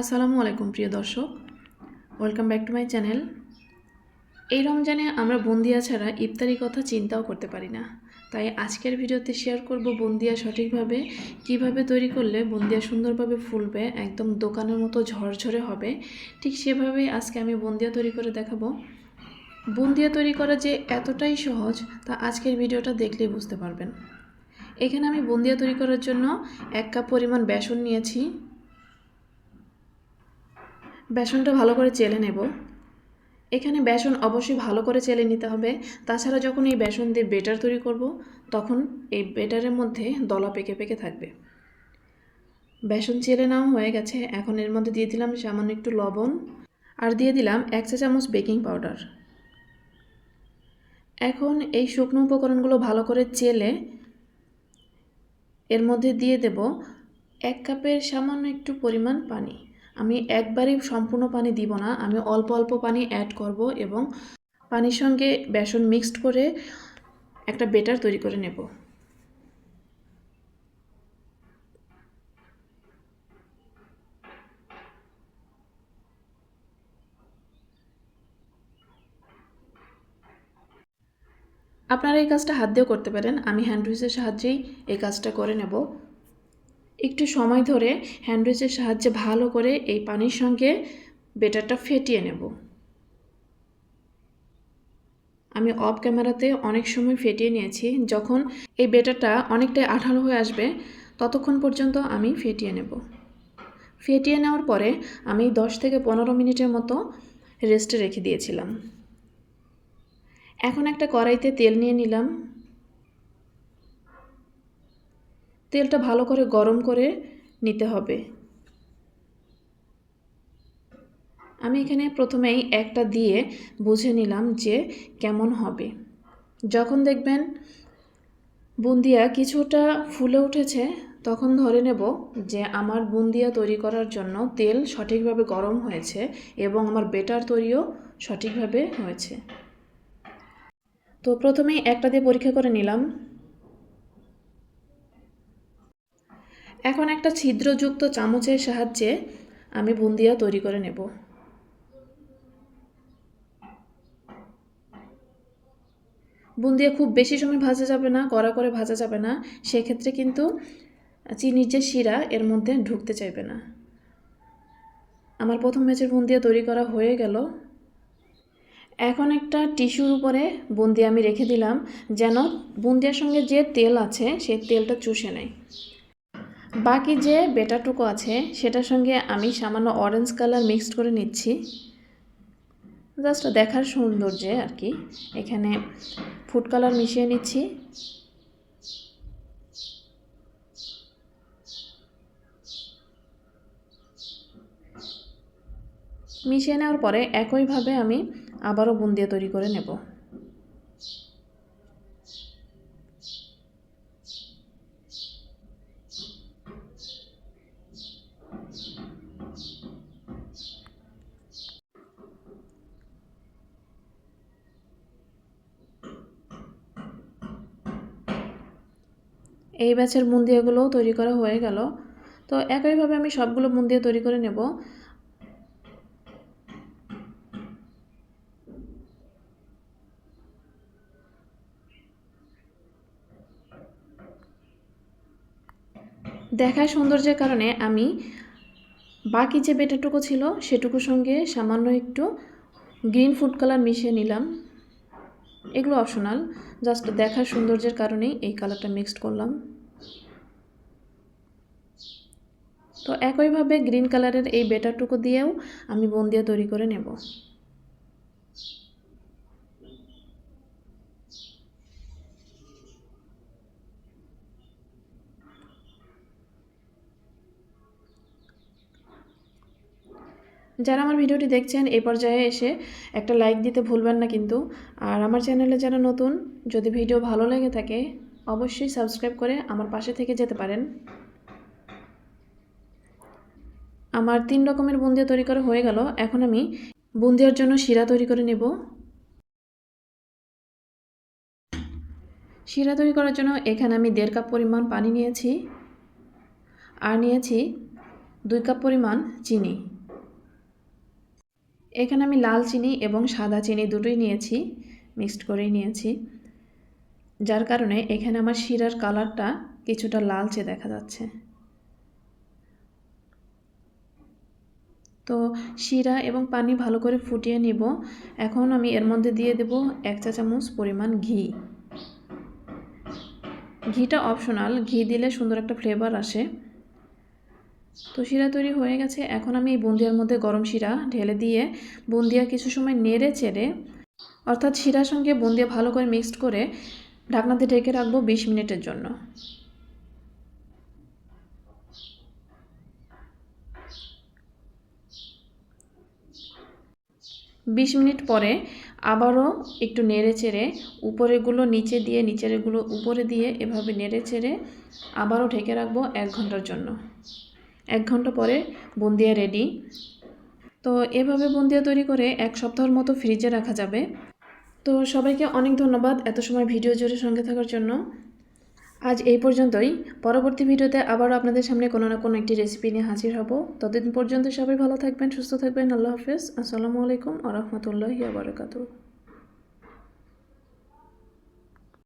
আসসালামু আলাইকুম প্রিয় দর্শক, welcome back to my channel. এই রমজানে আমরা বুন্দিয়া ছাড়া ইফতারি কথা চিন্তাও করতে পারি না। তাই আজকের ভিডিওতে শেয়ার করব বুন্দিয়া সঠিকভাবে কিভাবে তৈরি করলে বুন্দিয়া সুন্দরভাবে ফুলবে, একদম দোকানের মতো ঝরঝরে হবে। ঠিক সেভাবেই আজকে আমি বুন্দিয়া তৈরি করে দেখাবো। বুন্দিয়া তৈরি করা যে এতটাই সহজ তা আজকের ভিডিওটা দেখলেই বুঝতে পারবেন। এখানে আমি বুন্দিয়া তৈরি করার জন্য 1 কাপ পরিমাণ বেসন নিয়েছি। বেসনটা ভালো করে চেলে নেব। এখানে বেসন অবশ্যই ভালো করে চেলে নিতে হবে, তাছাড়া যখন এই বেসন দিয়ে বেটার তৈরি করব তখন এই বেটারের মধ্যে দলা পেকে পেকে থাকবে। বেসন চেলে নেওয়া হয়ে গেছে। এখন এর মধ্যে দিয়ে দিলাম সামান্য একটু লবণ আর দিয়ে দিলাম 1 চা চামচ বেকিং পাউডার। এখন এই শুকনো উপকরণগুলো ভালো করে চেলে এর মধ্যে দিয়ে দেব 1 কাপের সামান্য একটু পরিমাণ পানি। আমি একবারেই সম্পূর্ণ পানি দিব না, আমি অল্প অল্প পানি অ্যাড করব এবং পানির সঙ্গে বেসন মিক্সড করে একটা বেটার তৈরি করে নেব। আপনারা এই কাজটা হাত দিয়েও করতে পারেন, আমি হ্যান্ড উইচের সাহায্যেই এই কাজটা করে নেব। একটু সময় ধরে হ্যান্ড উইচের সাহায্যে ভালো করে এই পানির সঙ্গে বেটারটা ফেটিয়ে নেব। আমি অফ ক্যামেরাতে অনেক সময় ফেটিয়ে নিয়েছি। যখন এই বেটারটা অনেকটাই আঠালো হয়ে আসবে ততক্ষণ পর্যন্ত আমি ফেটিয়ে নেব। ফেটিয়ে নেওয়ার পরে আমি 10 থেকে 15 মিনিটের মতো রেস্টে রেখে দিয়েছিলাম। এখন একটা কড়াইতে তেল নিয়ে নিলাম। তেলটা ভালো করে গরম করে নিতে হবে। আমি এখানে প্রথমেই একটা দিয়ে বুঝে নিলাম যে কেমন হবে। যখন দেখবেন বুন্দিয়া কিছুটা ফুলে উঠেছে তখন ধরে নেব যে আমার বুন্দিয়া তৈরি করার জন্য তেল সঠিকভাবে গরম হয়েছে এবং আমার বেটার তৈরিও সঠিকভাবে হয়েছে। তো প্রথমেই একটা দিয়ে পরীক্ষা করে নিলাম। এখন একটা ছিদ্রযুক্ত চামচের সাহায্যে আমি বুন্দিয়া তৈরি করে নেব। বুন্দিয়া খুব বেশি সময় ভাজা যাবে না, কড়া করে ভাজা যাবে না, সেক্ষেত্রে কিন্তু চিনির যে শিরা এর মধ্যে ঢুকতে চাইবে না। আমার প্রথম ব্যাচের বুন্দিয়া তৈরি করা হয়ে গেল। এখন একটা টিস্যুর উপরে বুন্দিয়া আমি রেখে দিলাম যেন বুন্দিয়ার সঙ্গে যে তেল আছে সেই তেলটা চুষে নেয়। বাকি যে বেটারটুকু আছে সেটার সঙ্গে আমি সামান্য অরেঞ্জ কালার মিক্সড করে নিচ্ছি, জাস্ট দেখার সৌন্দর্যে আর কি। এখানে ফুড কালার মিশিয়ে নিচ্ছি। মিশিয়ে নেওয়ার পরে একইভাবে আমি আবারও বুন্দিয়া তৈরি করে নেব। এই ব্যাচের বুন্দিয়াগুলোও তৈরি করা হয়ে গেল। তো একইভাবে আমি সবগুলো বুন্দিয়া তৈরি করে নেব। দেখার সৌন্দর্যের কারণে আমি বাকি যে বেটারটুকু ছিল সেটুকুর সঙ্গে সামান্য একটু গ্রিন ফুড কালার মিশিয়ে নিলাম। এগুলো অপশনাল, জাস্ট দেখার সৌন্দর্যের কারণেই এই কালারটা মিক্সড করলাম। তো একইভাবে গ্রিন কালারের এই বেটারটুকু দিয়েও আমি বুন্দিয়া তৈরি করে নেব। যারা আমার ভিডিওটি দেখছেন এই পর্যায়ে এসে একটা লাইক দিতে ভুলবেন না কিন্তু। আর আমার চ্যানেলে যারা নতুন, যদি ভিডিও ভালো লেগে থাকে অবশ্যই সাবস্ক্রাইব করে আমার পাশে থেকে যেতে পারেন। আমার 3 রকমের বুন্দিয়া তৈরি করা হয়ে গেল। এখন আমি বুন্দিয়ার জন্য শিরা তৈরি করে নেব। শিরা তৈরি করার জন্য এখানে আমি 1.5 কাপ পরিমাণ পানি নিয়েছি আর নিয়েছি 2 কাপ পরিমাণ চিনি। এখানে আমি লাল চিনি এবং সাদা চিনি দুটোই নিয়েছি, মিক্সড করেই নিয়েছি, যার কারণে এখানে আমার শিরার কালারটা কিছুটা লালচে দেখা যাচ্ছে। তো শিরা এবং পানি ভালো করে ফুটিয়ে নিব। এখন আমি এর মধ্যে দিয়ে দেব 1 চা চামচ পরিমাণ ঘি। ঘিটা অপশনাল, ঘি দিলে সুন্দর একটা ফ্লেভার আসে। তো শিরা তৈরি হয়ে গেছে। এখন আমি এই বুন্দিয়ার মধ্যে গরম শিরা ঢেলে দিয়ে বুন্দিয়া কিছু সময় নেড়ে চেড়ে, অর্থাৎ শিরার সঙ্গে বুন্দিয়া ভালো করে মিক্সড করে ঢাকনাতে ঢেকে রাখবো 20 মিনিটের জন্য। 20 মিনিট পরে আবারও একটু নেড়ে চেড়ে উপরেরগুলো নিচে দিয়ে নিচেরগুলো উপরে দিয়ে এভাবে নেড়ে চেড়ে আবারও ঢেকে রাখবো 1 ঘন্টার জন্য। 1 ঘন্টা পরে বুন্দিয়া রেডি। তো এভাবে বুন্দিয়া তৈরি করে 1 সপ্তাহের মতো ফ্রিজে রাখা যাবে। তো সবাইকে অনেক ধন্যবাদ এত সময় ভিডিও জুড়ে সঙ্গে থাকার জন্য। আজ এই পর্যন্তই। পরবর্তী ভিডিওতে আবারও আপনাদের সামনে কোনো না কোনো একটি রেসিপি নিয়ে হাজির হব। ততদিন পর্যন্ত সবাই ভালো থাকবেন, সুস্থ থাকবেন। আল্লাহ হাফেজ। আসসালামু আলাইকুম ওয়া রাহমাতুল্লাহি ওয়া বারাকাতুহু।